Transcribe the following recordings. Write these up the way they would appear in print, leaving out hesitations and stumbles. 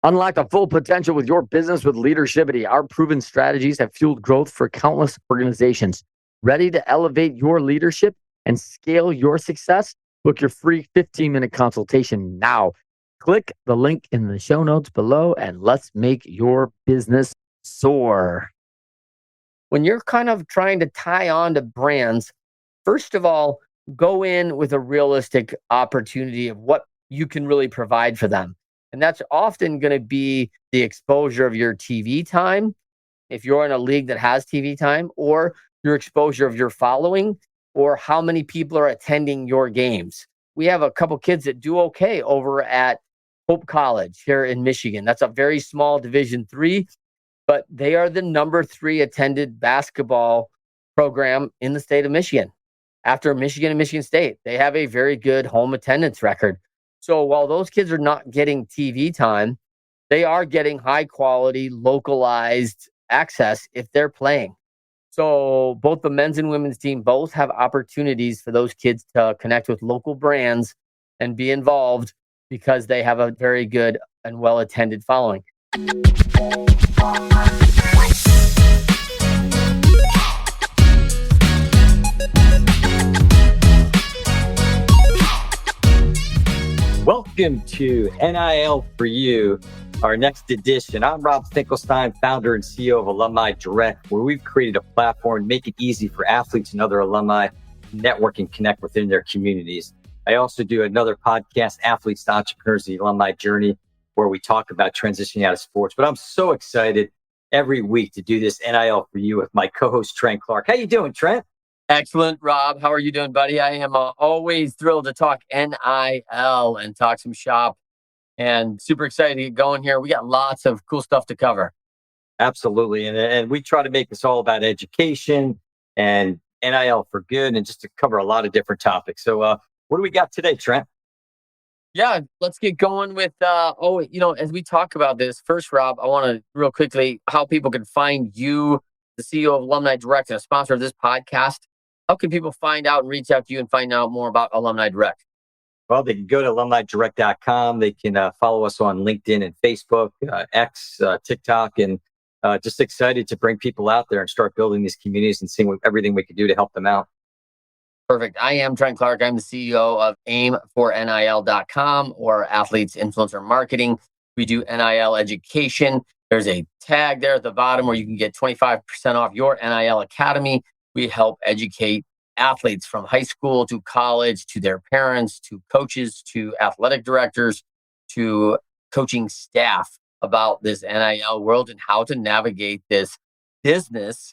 Unlock the full potential with your business with Leadershipity. Our proven strategies have fueled growth for countless organizations. Ready to elevate your leadership and scale your success? Book your free 15-minute consultation now. Click the link in the show notes below and let's make your business soar. When you're kind of trying to tie on to brands, first of all, go in with a realistic opportunity of what you can really provide for them. And that's often going to be the exposure of your TV time, if you're in a league that has TV time, or your exposure of your following, or how many people are attending your games. We have a couple kids that do okay over at Hope College here in Michigan. That's a very small Division III, but they are the number 3 attended basketball program in the state of Michigan. After Michigan and Michigan State, they have a very good home attendance record. So while those kids are not getting TV time, they are getting high quality, localized access if they're playing. So both the men's and women's team both have opportunities for those kids to connect with local brands and be involved because they have a very good and well-attended following. Welcome to NIL4U, our next edition. I'm Rob Finkelstein, founder and CEO of Alumni Direct, where we've created a platform to make it easy for athletes and other alumni to network and connect within their communities. I also do another podcast, Athletes to Entrepreneurs, the Alumni Journey, where we talk about transitioning out of sports. But I'm so excited every week to do this NIL4U with my co-host, Trent Clark. How you doing, Trent? Excellent, Rob. How are you doing, buddy? I am always thrilled to talk NIL and talk some shop, and super excited to get going here. We got lots of cool stuff to cover. Absolutely. And we try to make this all about education and NIL for good and just to cover a lot of different topics. So what do we got today, Trent? Yeah, let's get going with, as we talk about this, first, Rob, I want to real quickly how people can find you, the CEO of Alumni Direct and a sponsor of this podcast. How can people find out and reach out to you and find out more about Alumni Direct? Well, they can go to alumnidirect.com. They can follow us on LinkedIn and Facebook, X, TikTok, and just excited to bring people out there and start building these communities and seeing everything we can do to help them out. Perfect. I am Trent Clark. I'm the CEO of aim4nil.com, or Athletes Influencer Marketing. We do NIL education. There's a tag there at the bottom where you can get 25% off your NIL Academy. We help educate athletes from high school to college, to their parents, to coaches, to athletic directors, to coaching staff about this NIL world and how to navigate this business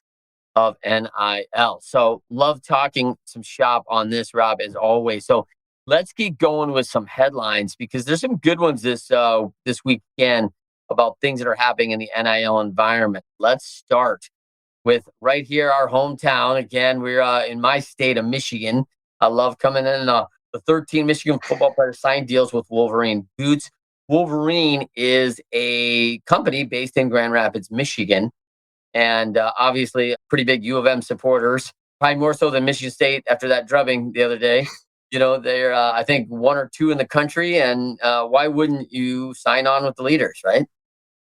of NIL. So love talking some shop on this, Rob, as always. So let's keep going with some headlines because there's some good ones this weekend about things that are happening in the NIL environment. Let's start with right here, our hometown. Again, we're in my state of Michigan. I love coming in. The 13 Michigan football players signed deals with Wolverine boots. Wolverine is a company based in Grand Rapids, Michigan. And obviously, pretty big U of M supporters, probably more so than Michigan State after that drubbing the other day. You know, they're, I think, 1 or 2 in the country. And why wouldn't you sign on with the leaders, right?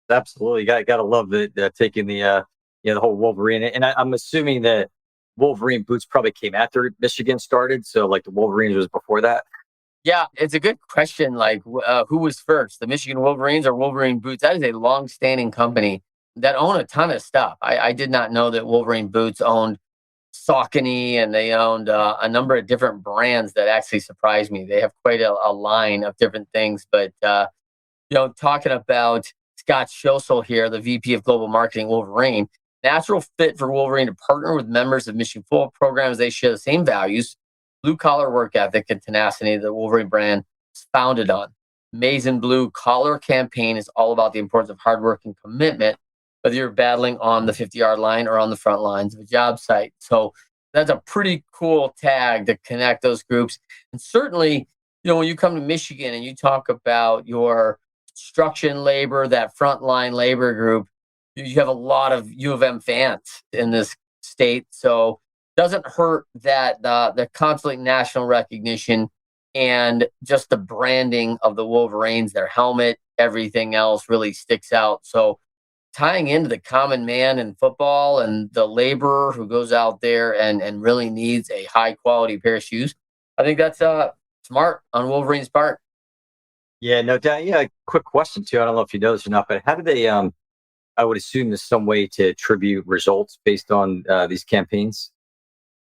Absolutely. Got to love taking the whole Wolverine. And I'm assuming that Wolverine boots probably came after Michigan started. So like the Wolverines was before that. Yeah, it's a good question. Like who was first, the Michigan Wolverines or Wolverine boots? That is a long-standing company that own a ton of stuff. I did not know that Wolverine boots owned Saucony, and they owned a number of different brands that actually surprised me. They have quite a line of different things. But, talking about Scott Schosel here, the VP of Global Marketing, Wolverine, natural fit for Wolverine to partner with members of Michigan football programs. They share the same values, blue-collar work ethic, and tenacity that the Wolverine brand is founded on. Maize and Blue Collar campaign is all about the importance of hard work and commitment, whether you're battling on the 50-yard line or on the front lines of a job site. So that's a pretty cool tag to connect those groups. And certainly, when you come to Michigan and you talk about your construction labor, that frontline labor group, you have a lot of U of M fans in this state. So it doesn't hurt that the constantly national recognition and just the branding of the Wolverines, their helmet, everything else really sticks out. So tying into the common man in football and the laborer who goes out there and really needs a high quality pair of shoes, I think that's smart on Wolverine's part. Yeah, no doubt. Yeah, quick question too. I don't know if you know this or not, but how do they? I would assume there's some way to attribute results based on these campaigns.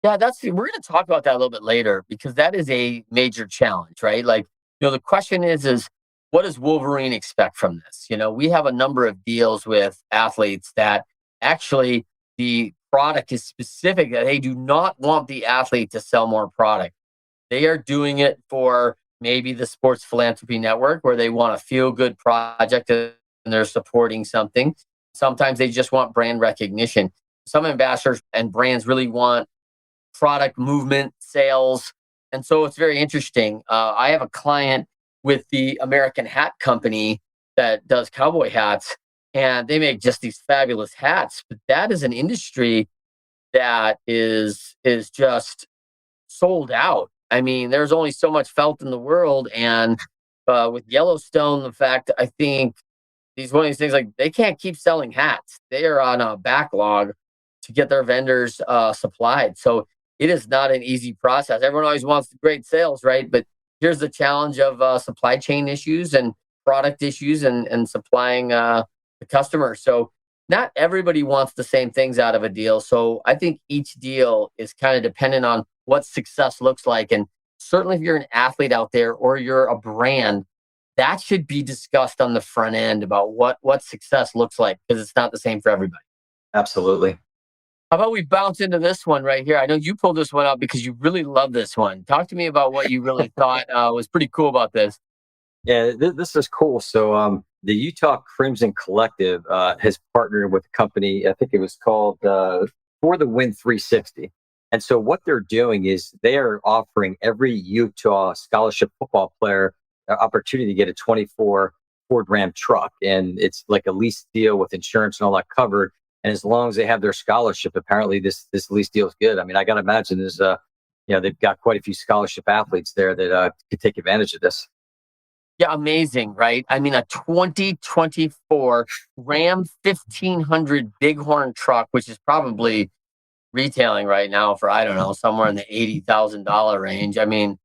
Yeah, we're going to talk about that a little bit later because that is a major challenge, right? Like, the question is what does Wolverine expect from this? We have a number of deals with athletes that actually the product is specific that they do not want the athlete to sell more product. They are doing it for maybe the Sports Philanthropy Network where they want a feel good project and they're supporting something. Sometimes they just want brand recognition. Some ambassadors and brands really want product movement, sales. And so it's very interesting. I have a client with the American Hat Company that does cowboy hats, and they make just these fabulous hats. But that is an industry that is just sold out. I mean, there's only so much felt in the world. And with Yellowstone, the fact, I think one of these things, like they can't keep selling hats. They are on a backlog to get their vendors supplied. So it is not an easy process. Everyone always wants great sales, right? But here's the challenge of supply chain issues and product issues and supplying the customer. So not everybody wants the same things out of a deal. So I think each deal is kind of dependent on what success looks like. And certainly if you're an athlete out there or you're a brand, that should be discussed on the front end about what success looks like, because it's not the same for everybody. Absolutely. How about we bounce into this one right here? I know you pulled this one up because you really love this one. Talk to me about what you really thought was pretty cool about this. Yeah, this is cool. So the Utah Crimson Collective has partnered with a company, I think it was called For the Win 360. And so what they're doing is they are offering every Utah scholarship football player an opportunity to get a 24 Ford Ram truck. And it's like a lease deal with insurance and all that covered. And as long as they have their scholarship, apparently this lease deal is good. I mean, I got to imagine they've got quite a few scholarship athletes there that could take advantage of this. Yeah, amazing, right? I mean, a 2024 Ram 1500 Bighorn truck, which is probably retailing right now for, I don't know, somewhere in the $80,000 range. I mean,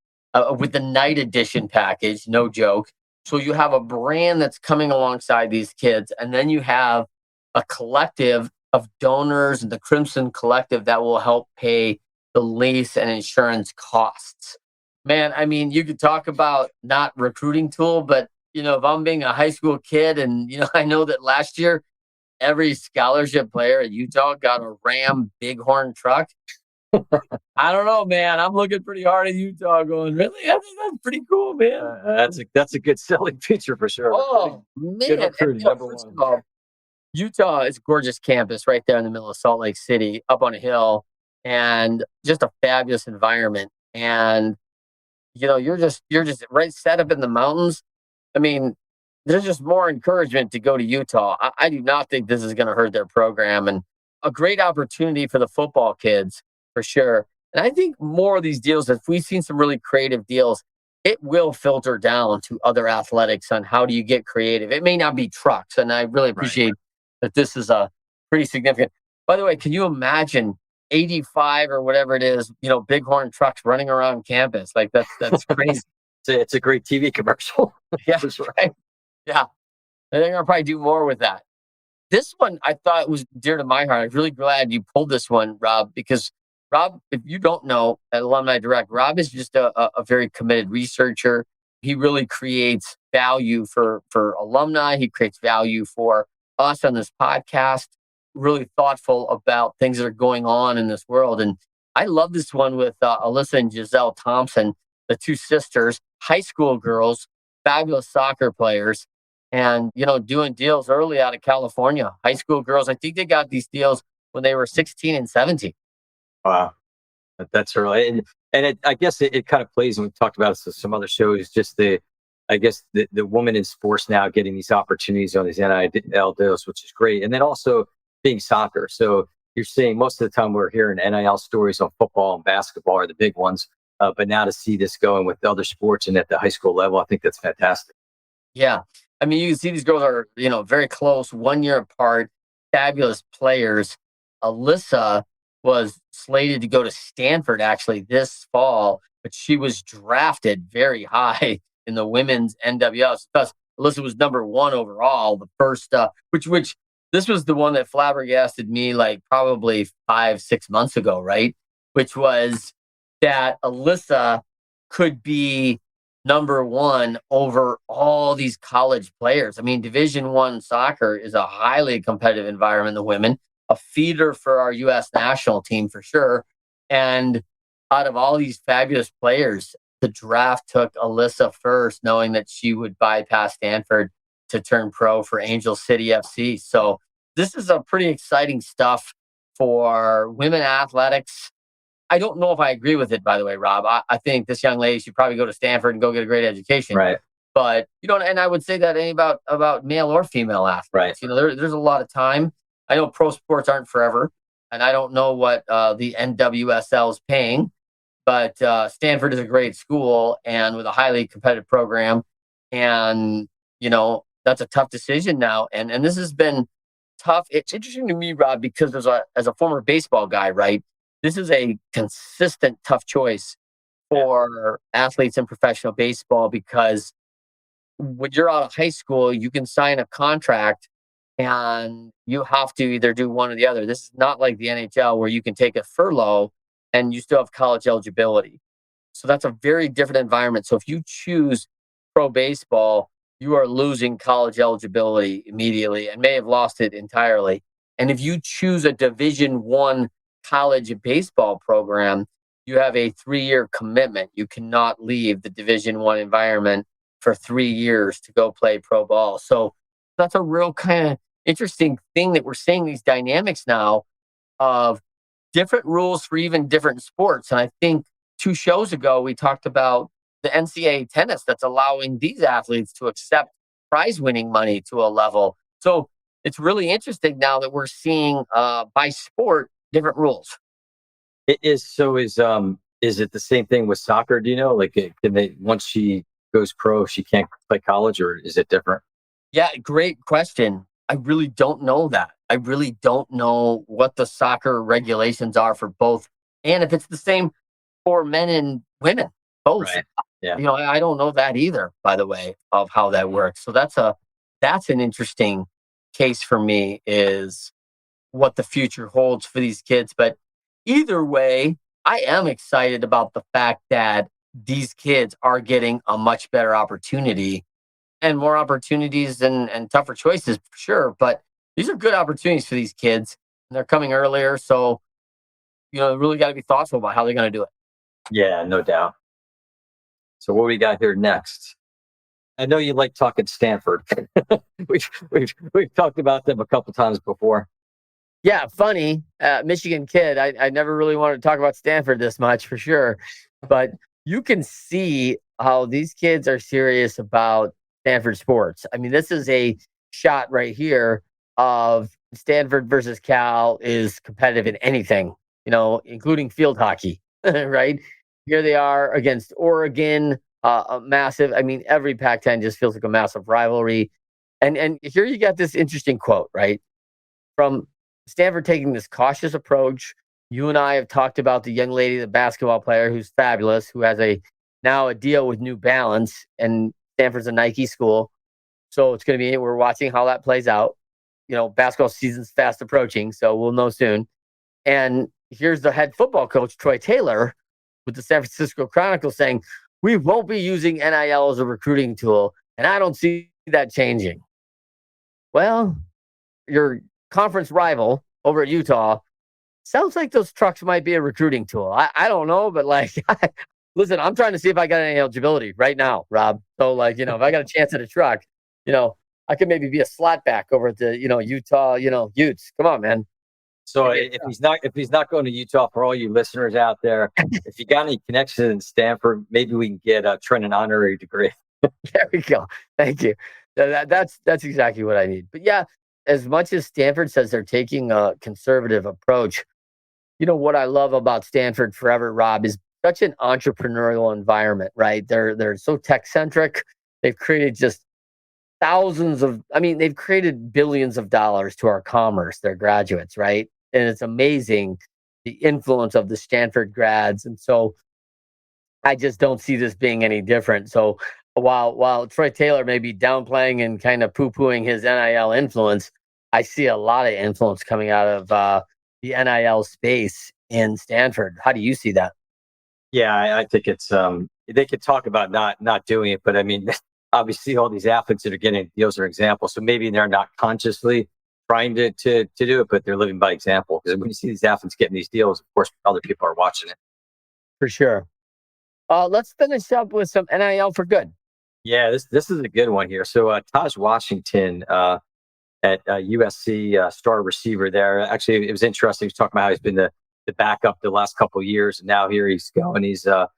with the night edition package, no joke. So you have a brand that's coming alongside these kids, and then you have a collective of donors, the Crimson Collective, that will help pay the lease and insurance costs. Man, I mean, you could talk about not recruiting tool, but if I'm being a high school kid and I know that last year every scholarship player at Utah got a Ram Bighorn truck. I don't know, man. I'm looking pretty hard at Utah going, really? I think that's pretty cool, man. That's a good selling feature for sure. Oh, man. And, first of all, Utah is a gorgeous campus right there in the middle of Salt Lake City, up on a hill, and just a fabulous environment. And you're just right set up in the mountains. I mean, there's just more encouragement to go to Utah. I do not think this is going to hurt their program, and a great opportunity for the football kids for sure. And I think more of these deals, if we've seen some really creative deals, it will filter down to other athletics on how do you get creative. It may not be trucks, and I really appreciate that this is a pretty significant. By the way, can you imagine 85 or whatever it is, Bighorn trucks running around campus? Like that's crazy. It's a great TV commercial. Yeah, right. Yeah. They're going to probably do more with that. This one I thought was dear to my heart. I'm really glad you pulled this one, Rob, because Rob, if you don't know at Alumni Direct, Rob is just a very committed researcher. He really creates value for alumni. He creates value for us on this podcast, really thoughtful about things that are going on in this world. And I love this one with Alyssa and Giselle Thompson, the two sisters, high school girls, fabulous soccer players, and, doing deals early out of California. High school girls, I think they got these deals when they were 16 and 17. Wow. That's early. And I guess it kind of plays, and we've talked about some other shows, just the woman in sports now getting these opportunities on these NIL deals, which is great. And then also being soccer. So you're seeing most of the time we're hearing NIL stories on football and basketball are the big ones. But now to see this going with other sports and at the high school level, I think that's fantastic. Yeah. I mean, you can see these girls are, very close, 1 year apart, fabulous players. Alyssa was slated to go to Stanford actually this fall, but she was drafted very high in the women's NWL. Thus, Alyssa was number 1 overall, the first, which this was the one that flabbergasted me like probably 5-6 months ago, right? Which was that Alyssa could be number 1 over all these college players. I mean, Division I soccer is a highly competitive environment, the women, a feeder for our U.S. national team for sure. And out of all these fabulous players, the draft took Alyssa first, knowing that she would bypass Stanford to turn pro for Angel City FC. So this is a pretty exciting stuff for women athletics. I don't know if I agree with it, by the way, Rob. I think this young lady should probably go to Stanford and go get a great education. Right. But, and I would say that about male or female athletes. Right. There's a lot of time. I know pro sports aren't forever, and I don't know what the NWSL is paying, but Stanford is a great school and with a highly competitive program. And, that's a tough decision now. And this has been tough. It's interesting to me, Rob, because as a former baseball guy, right? This is a consistent tough choice for athletes in professional baseball because when you're out of high school, you can sign a contract and you have to either do one or the other. This is not like the NHL where you can take a furlough and you still have college eligibility. So that's a very different environment. So if you choose pro baseball, you are losing college eligibility immediately and may have lost it entirely. And if you choose a Division I college baseball program, you have a 3-year commitment. You cannot leave the Division I environment for 3 years to go play pro ball. So that's a real kind of interesting thing that we're seeing these dynamics now of different rules for even different sports. And I think 2 shows ago, we talked about the NCAA tennis that's allowing these athletes to accept prize winning money to a level. So it's really interesting now that we're seeing by sport different rules. It is. So is it the same thing with soccer? Do you know, like, can they, once she goes pro, she can't play college, or is it different? Yeah, great question. I really don't know that. I really don't know what the soccer regulations are for both, and if it's the same for men and women, both. Right. Yeah. I don't know that either, by the way, of how that works. So that's an interesting case for me, is what the future holds for these kids. But either way, I am excited about the fact that these kids are getting a much better opportunity and more opportunities and tougher choices for sure. But these are good opportunities for these kids, and they're coming earlier. So, really got to be thoughtful about how they're going to do it. Yeah, no doubt. So what do we got here next? I know you like talking Stanford. we've talked about them a couple times before. Yeah, funny. Michigan kid. I never really wanted to talk about Stanford this much for sure. But you can see how these kids are serious about Stanford sports. I mean, this is a shot right here of Stanford versus Cal is competitive in anything, including field hockey, right? Here they are against Oregon, a massive, every Pac-10 just feels like a massive rivalry. And here you got this interesting quote, right? From Stanford taking this cautious approach. You and I have talked about the young lady, the basketball player who's fabulous, who has now a deal with New Balance, and Stanford's a Nike school. So it's going to be, we're watching how that plays out. Basketball season's fast approaching, so we'll know soon. And here's the head football coach, Troy Taylor, with the San Francisco Chronicle saying, we won't be using NIL as a recruiting tool, and I don't see that changing. Well, your conference rival over at Utah sounds like those trucks might be a recruiting tool. I don't know, but listen, I'm trying to see if I got any eligibility right now, Rob. So if I got a chance at a truck, I could maybe be a slot back over at the, Utah, Utes. Come on, man. So if he's not going to Utah, for all you listeners out there, if you got any connections in Stanford, maybe we can get Trent an honorary degree. There we go. Thank you. That's exactly what I need. But yeah, as much as Stanford says they're taking a conservative approach, what I love about Stanford forever, Rob, is such an entrepreneurial environment, right? They're so tech centric. They've created just they've created billions of dollars to our commerce, their graduates, right? And it's amazing the influence of the Stanford grads. And so I just don't see this being any different. So while Troy Taylor may be downplaying and kind of poo-pooing his NIL influence, I see a lot of influence coming out of the NIL space in Stanford. How do you see that? Yeah, I think it's they could talk about not doing it, but I mean, obviously all these athletes that are getting deals are examples. So maybe they're not consciously trying to do it, but they're living by example. Because when you see these athletes getting these deals, of course, other people are watching it. For sure. Let's finish up with some NIL for good. Yeah, this is a good one here. So Taj Washington at USC, star receiver there. Actually, it was interesting. He was talking about how he's been the backup the last couple of years, and now here he's going. He's the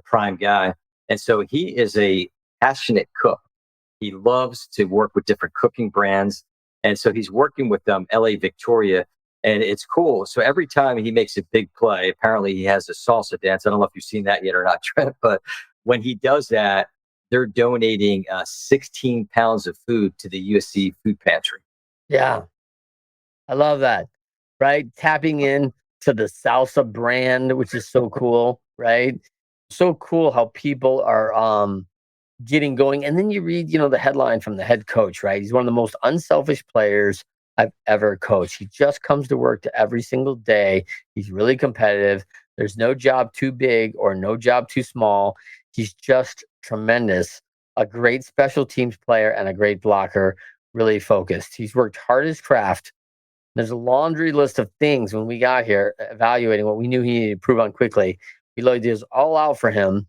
prime guy, and so he is a passionate cook. He loves to work with different cooking brands, and so he's working with LA Victoria, and it's cool. So every time he makes a big play, apparently he has a salsa dance. I don't know if you've seen that yet or not, Trent, but when he does that, they're donating 16 pounds of food to the USC food pantry. Yeah, I love that. Right, tapping in to the salsa brand, which is so cool. Right, so cool how people are getting going. And then you read, the headline from the head coach. Right, he's one of the most unselfish players I've ever coached. He just comes to work to every single day. He's really competitive. There's no job too big or no job too small. He's just tremendous, a great special teams player and a great blocker, really focused. He's worked hard his craft. There's a laundry list of things when we got here, evaluating what we knew he needed to improve on quickly. We laid this all out for him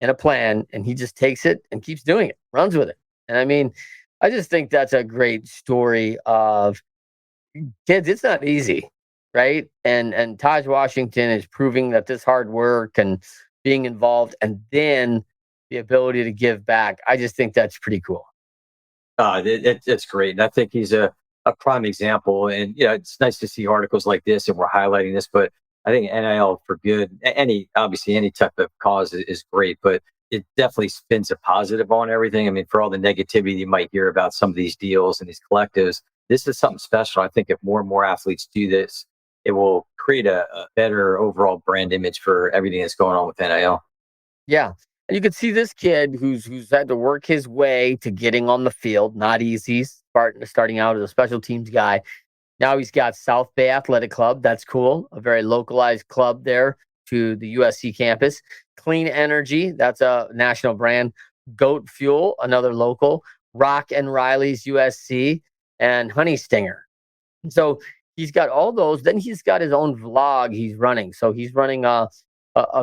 in a plan, and he just takes it and keeps doing it, runs with it. And I mean, I just think that's a great story of kids. It's not easy, right? And Taj Washington is proving that this hard work and being involved, and then the ability to give back. I just think that's pretty cool. It's great. And I think he's a prime example. And, it's nice to see articles like this and we're highlighting this, but I think NIL for good, obviously any type of cause is great, but it definitely spins a positive on everything. I mean, for all the negativity you might hear about some of these deals and these collectives, this is something special. I think if more and more athletes do this, it will create a better overall brand image for everything that's going on with NIL. Yeah. And you can see this kid who's had to work his way to getting on the field. Not easy, starting out as a special teams guy. Now he's got South Bay Athletic Club. That's cool. A very localized club there to the USC campus. Clean Energy. That's a national brand. Goat Fuel, another local. Rock and Riley's USC. And Honey Stinger. And so he's got all those. Then he's got his own vlog he's running. So he's running a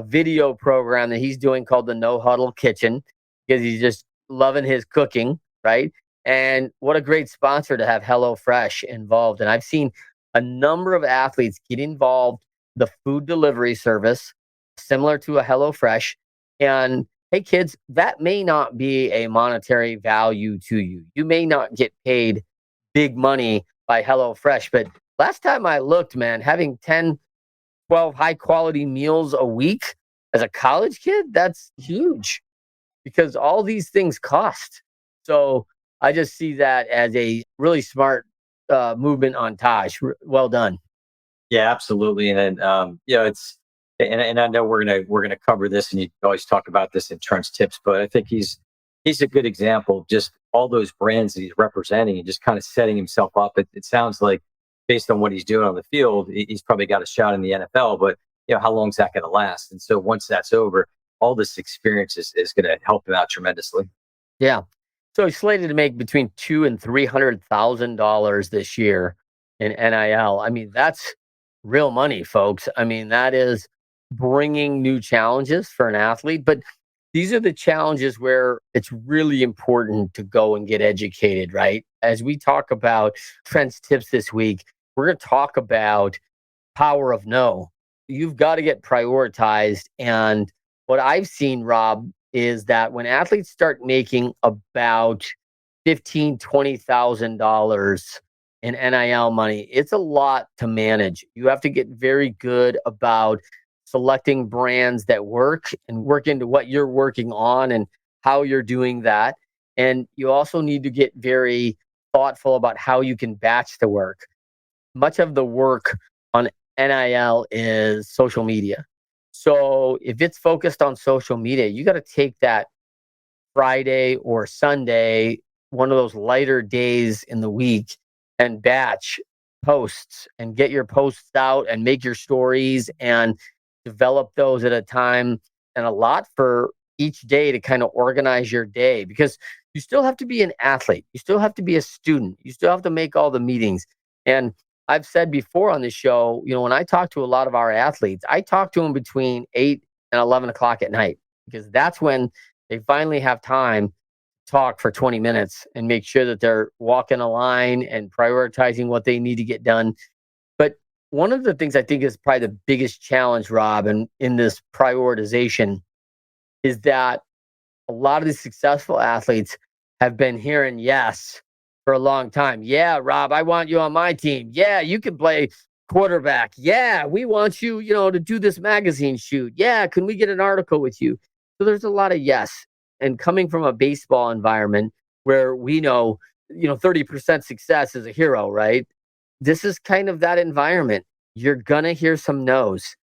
video program that he's doing called the No Huddle Kitchen, because he's just loving his cooking, right? And what a great sponsor to have HelloFresh involved. And I've seen a number of athletes get involved, the food delivery service, similar to a HelloFresh. And hey, kids, that may not be a monetary value to you. You may not get paid big money by HelloFresh, but last time I looked, man, having 10, 12 high quality meals a week as a college kid, that's huge because all these things cost. So I just see that as a really smart movement on Taj. Well done. Yeah, absolutely. And then, it's, and I know we're gonna cover this, and you always talk about this in Trent's tips, but I think he's a good example of just all those brands that he's representing and just kind of setting himself up. It sounds like, based on what he's doing on the field, he's probably got a shot in the NFL, but how long is that going to last? And so once that's over, all this experience is going to help him out tremendously. Yeah. So he's slated to make between $200,000 and $300,000 this year in NIL. I mean, that's real money, folks. I mean, that is bringing new challenges for an athlete, but these are the challenges where it's really important to go and get educated, right? As we talk about Trent's tips this week, we're going to talk about power of no. You've got to get prioritized. And what I've seen, Rob, is that when athletes start making about $15,000, $20,000 in NIL money, it's a lot to manage. You have to get very good about selecting brands that work and work into what you're working on and how you're doing that. And you also need to get very thoughtful about how you can batch the work. Much of the work on NIL is social media. So if it's focused on social media, you got to take that Friday or Sunday, one of those lighter days in the week, and batch posts and get your posts out and make your stories and develop those at a time and a lot for each day to kind of organize your day, because you still have to be an athlete. You still have to be a student. You still have to make all the meetings. And I've said before on the show, when I talk to a lot of our athletes, I talk to them between 8 and 11 o'clock at night, because that's when they finally have time to talk for 20 minutes and make sure that they're walking a line and prioritizing what they need to get done. But one of the things I think is probably the biggest challenge, Rob, and in this prioritization is that a lot of these successful athletes have been hearing yes for a long time. Yeah, Rob, I want you on my team. Yeah, you can play quarterback. Yeah, we want you, to do this magazine shoot. Yeah, can we get an article with you? So there's a lot of yes. And coming from a baseball environment where we know, 30% success is a hero, right? This is kind of that environment. You're going to hear some no's.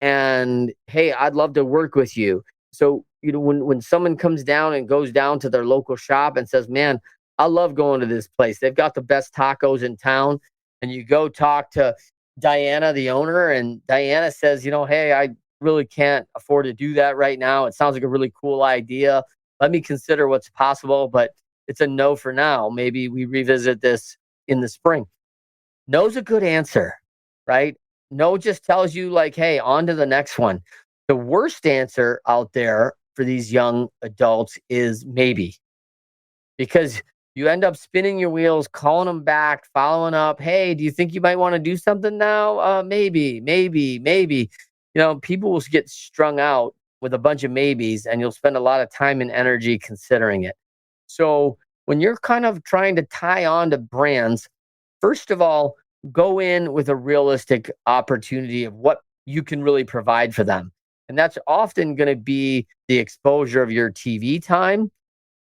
And hey, I'd love to work with you. So, when someone comes down and goes down to their local shop and says, man, I love going to this place. They've got the best tacos in town. And you go talk to Diana, the owner, and Diana says, hey, I really can't afford to do that right now. It sounds like a really cool idea. Let me consider what's possible, but it's a no for now. Maybe we revisit this in the spring. No's a good answer, right? No just tells you like, hey, on to the next one. The worst answer out there for these young adults is maybe, because you end up spinning your wheels, calling them back, following up. Hey, do you think you might want to do something now? Maybe. People will get strung out with a bunch of maybes, and you'll spend a lot of time and energy considering it. So when you're kind of trying to tie on to brands, first of all, go in with a realistic opportunity of what you can really provide for them. And that's often going to be the exposure of your TV time,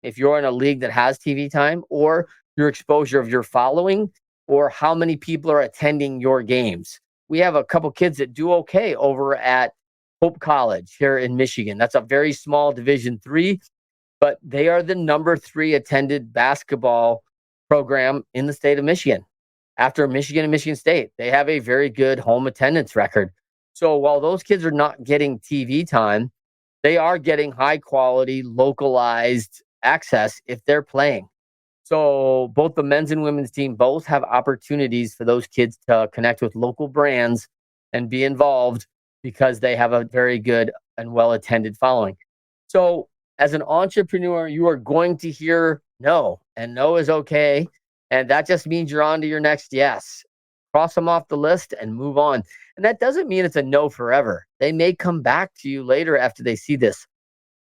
if you're in a league that has TV time, or your exposure of your following, or how many people are attending your games. We have a couple kids that do okay over at Hope College here in Michigan. That's a very small Division III, but they are the number 3 attended basketball program in the state of Michigan. After Michigan and Michigan State, they have a very good home attendance record. So while those kids are not getting TV time, they are getting high quality, localized access if they're playing. So both the men's and women's team both have opportunities for those kids to connect with local brands and be involved because they have a very good and well-attended following. So as an entrepreneur, you are going to hear no, and no is okay. And that just means you're on to your next yes. Cross them off the list and move on. And that doesn't mean it's a no forever. They may come back to you later after they see this.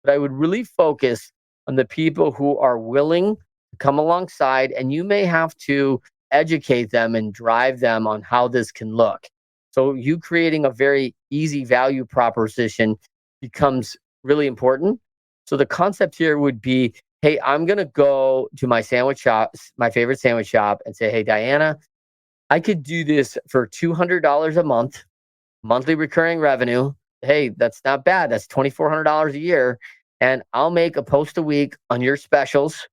But I would really focus on the people who are willing to come alongside, and you may have to educate them and drive them on how this can look. So you creating a very easy value proposition becomes really important. So the concept here would be, hey, I'm going to go to my sandwich shop, my favorite sandwich shop, and say, hey, Diana, I could do this for $200 a month, monthly recurring revenue. Hey, that's not bad. That's $2,400 a year. And I'll make a post a week on your specials.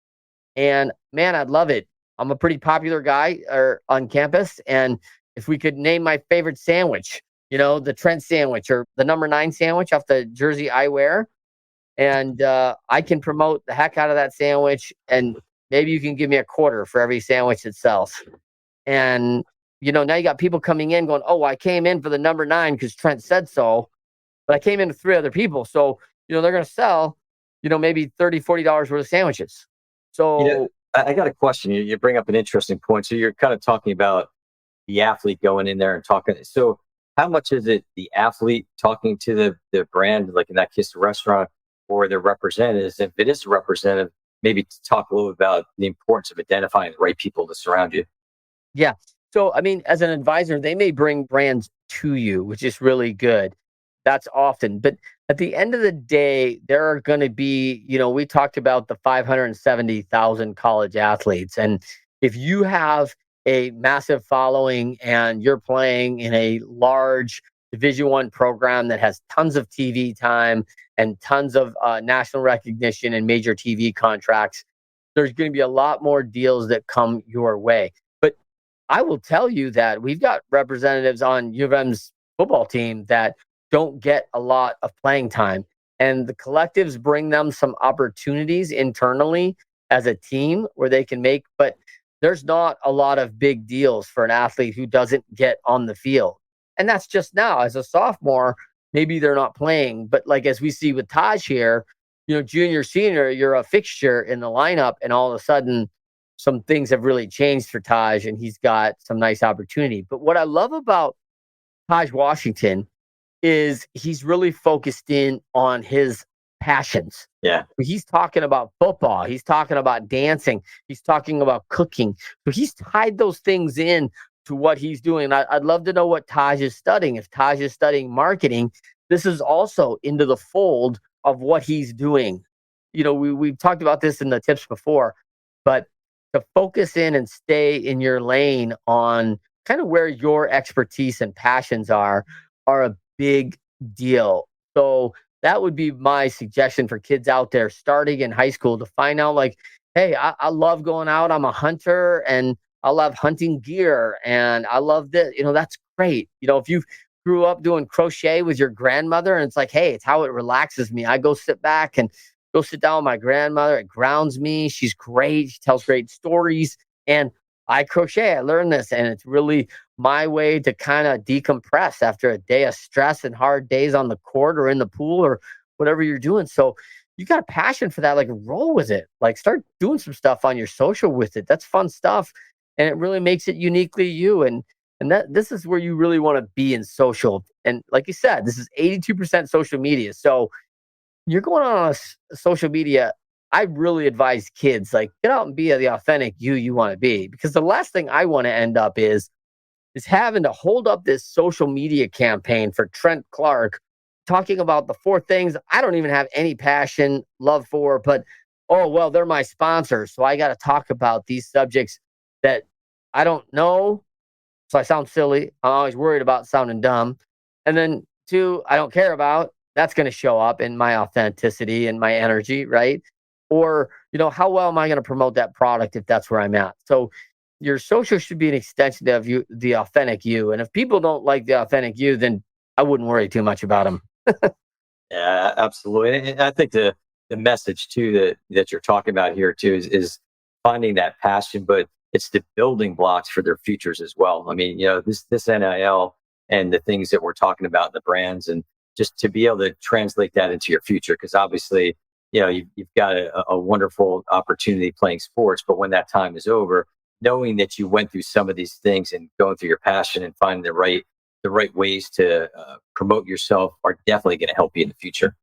And man, I'd love it. I'm a pretty popular guy on campus. And if we could name my favorite sandwich, the Trent sandwich or the number 9 sandwich off the jersey I wear. And I can promote the heck out of that sandwich. And maybe you can give me a quarter for every sandwich it sells. And, now you got people coming in going, oh, I came in for the number 9 because Trent said so. But I came in with 3 other people. So, they're going to sell, maybe $30, $40 worth of sandwiches. So I got a question. You bring up an interesting point. So you're kind of talking about the athlete going in there and talking. So how much is it the athlete talking to the brand, like in that case, the restaurant, or the representatives? If it is a representative, maybe talk a little about the importance of identifying the right people to surround you. Yeah. So, as an advisor, they may bring brands to you, which is really good. That's often. But at the end of the day, there are going to be, we talked about the 570,000 college athletes. And if you have a massive following and you're playing in a large Division I program that has tons of TV time and tons of national recognition and major TV contracts, there's going to be a lot more deals that come your way. But I will tell you that we've got representatives on U of M's football team that don't get a lot of playing time. And the collectives bring them some opportunities internally as a team where they can make, but there's not a lot of big deals for an athlete who doesn't get on the field. And that's just now. As a sophomore, maybe they're not playing. But like as we see with Taj here, junior, senior, you're a fixture in the lineup. And all of a sudden, some things have really changed for Taj and he's got some nice opportunity. But what I love about Taj Washington is he's really focused in on his passions. Yeah. He's talking about football. He's talking about dancing. He's talking about cooking. So he's tied those things in to what he's doing. I'd love to know what Taj is studying. If Taj is studying marketing, this is also into the fold of what he's doing. We've talked about this in the tips before, but to focus in and stay in your lane on kind of where your expertise and passions are a big deal. So that would be my suggestion for kids out there starting in high school to find out like, hey, I love going out. I'm a hunter and I love hunting gear and I love this. That's great. If you grew up doing crochet with your grandmother and it's like, hey, it's how it relaxes me. I go sit back and go sit down with my grandmother. It grounds me. She's great. She tells great stories. And I crochet. I learned this. And it's really my way to kind of decompress after a day of stress and hard days on the court or in the pool or whatever you're doing. So you got a passion for that, like roll with it. Like start doing some stuff on your social with it. That's fun stuff. And it really makes it uniquely you. And this is where you really want to be in social. And like you said, this is 82% social media. So you're going on a social media. I really advise kids, like get out and be the authentic you want to be. Because the last thing I want to end up is having to hold up this social media campaign for Trent Clark, talking about the 4 things I don't even have any passion, love for, but, oh, well, they're my sponsors. So I got to talk about these subjects that I don't know. So I sound silly. I'm always worried about sounding dumb. And then 2, I don't care about. That's going to show up in my authenticity and my energy, right? Or, how well am I going to promote that product if that's where I'm at? So your social should be an extension of you, the authentic you. And if people don't like the authentic you, then I wouldn't worry too much about them. Yeah, absolutely. And I think the message too that you're talking about here too is finding that passion, but it's the building blocks for their futures as well. I mean, this NIL and the things that we're talking about, the brands, and just to be able to translate that into your future, because obviously, you've got a wonderful opportunity playing sports, but when that time is over, knowing that you went through some of these things and going through your passion and finding the right ways to promote yourself are definitely going to help you in the future.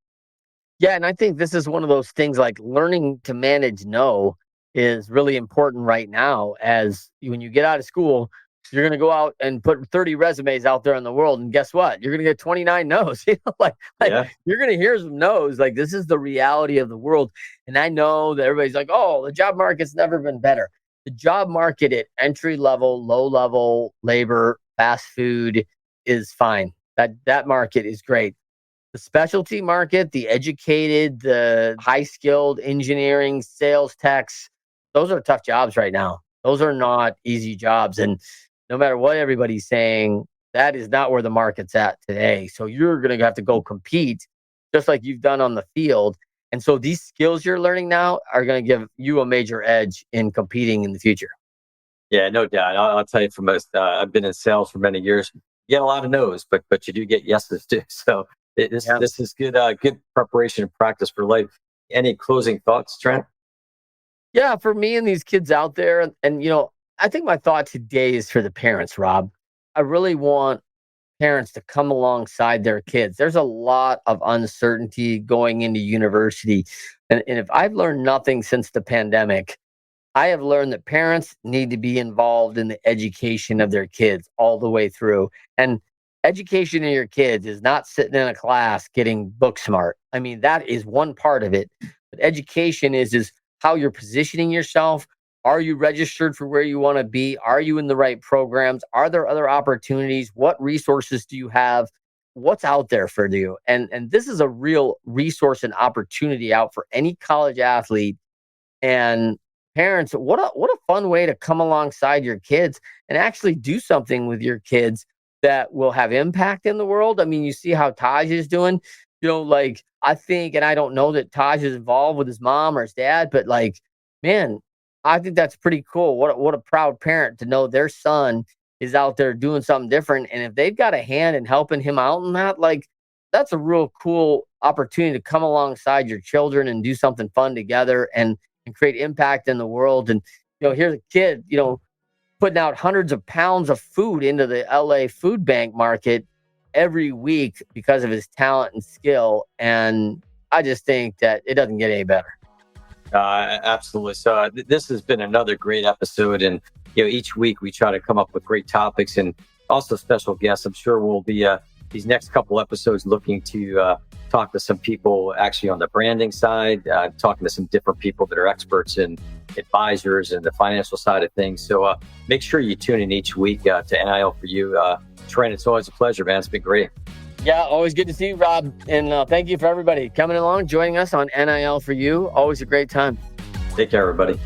Yeah, and I think this is one of those things like learning to manage no is really important right now. As when you get out of school, you're going to go out and put 30 resumes out there in the world. And guess what? You're going to get 29 no's. You're going to hear some no's. Like this is the reality of the world. And I know that everybody's like, oh, the job market's never been better. The job market at entry level, low level labor, fast food is fine. That market is great. The specialty market, the educated, the high skilled engineering, sales techs, those are tough jobs right now. Those are not easy jobs. And no matter what everybody's saying, that is not where the market's at today. So you're going to have to go compete just like you've done on the field. And so these skills you're learning now are going to give you a major edge in competing in the future. Yeah, no doubt. I'll tell you from I've been in sales for many years. You get a lot of no's, but you do get yeses too. So this is good preparation and practice for life. Any closing thoughts, Trent? Yeah, for me and these kids out there, and I think my thought today is for the parents, Rob. I really want parents to come alongside their kids. There's a lot of uncertainty going into university. And if I've learned nothing since the pandemic, I have learned that parents need to be involved in the education of their kids all the way through. And education of your kids is not sitting in a class getting book smart. I mean, that is one part of it. But education is how you're positioning yourself. Are you registered for where you want to be? Are you in the right programs? Are there other opportunities? What resources do you have? What's out there for you? And this is a real resource and opportunity out for any college athlete. And parents, what a fun way to come alongside your kids and actually do something with your kids that will have impact in the world. I mean, you see how Taj is doing, like I think, and I don't know that Taj is involved with his mom or his dad, but like, man, I think that's pretty cool. What a proud parent to know their son is out there doing something different. And if they've got a hand in helping him out in that, like, that's a real cool opportunity to come alongside your children and do something fun together and create impact in the world. And, here's a kid, putting out hundreds of pounds of food into the LA food bank market every week because of his talent and skill. And I just think that it doesn't get any better. Absolutely. So this has been another great episode. And, each week we try to come up with great topics and also special guests. I'm sure we'll be these next couple episodes looking to talk to some people actually on the branding side, talking to some different people that are experts and advisors and the financial side of things. So make sure you tune in each week to NIL4U. Trent, it's always a pleasure, man. It's been great. Yeah, always good to see you, Rob. And thank you for everybody coming along, joining us on NIL4U. Always a great time. Take care, everybody.